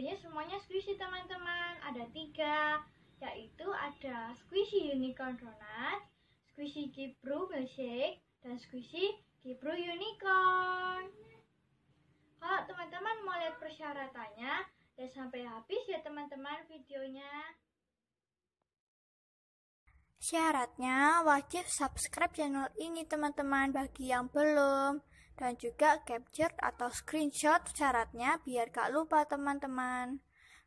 videonya semuanya squishy teman-teman. Ada 3, yaitu ada squishy unicorn donat, squishy kipru milkshake, dan squishy kipru unicorn. Kalau teman-teman mau lihat persyaratannya, dan sampai habis ya teman-teman videonya. Syaratnya wajib subscribe channel ini teman-teman bagi yang belum. Dan juga capture atau screenshot syaratnya biar gak lupa teman-teman.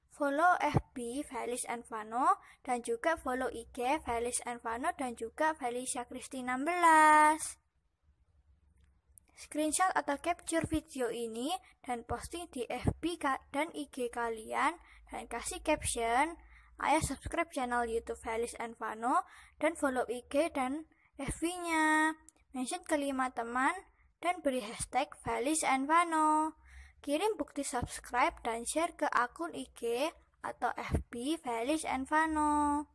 Follow FB Felis and Vano dan juga follow IG Felis and Vano dan juga Felicia Kristi 16. Screenshot atau capture video ini dan posting di FB dan IG kalian dan kasih caption, ayo subscribe channel YouTube Felis and Vano dan follow IG dan FB-nya. Mention kelima teman dan beri hashtag Felis and Vano. Kirim bukti subscribe dan share ke akun IG atau FB Felis and Vano.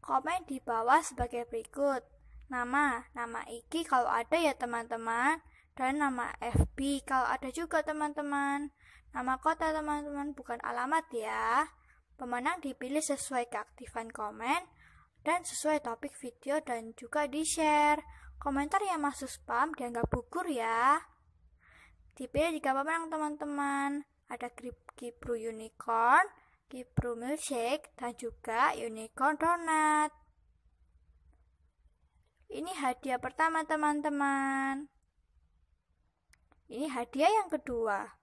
Komen di bawah sebagai berikut. Nama IG kalau ada ya teman-teman, dan nama FB kalau ada juga teman-teman. Nama kota teman-teman, bukan alamat ya. Pemenang dipilih sesuai keaktifan komen dan sesuai topik video dan juga di-share. Komentar yang masuk spam dianggap gugur ya. Dipilih 3 pemenang teman-teman. Ada kipru unicorn, kipru milkshake, dan juga unicorn donat. Ini hadiah pertama teman-teman. Ini hadiah yang kedua.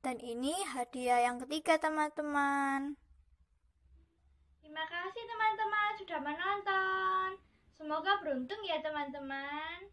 Dan ini hadiah yang ketiga teman-teman. Terima kasih teman-teman sudah menonton. Semoga beruntung ya teman-teman.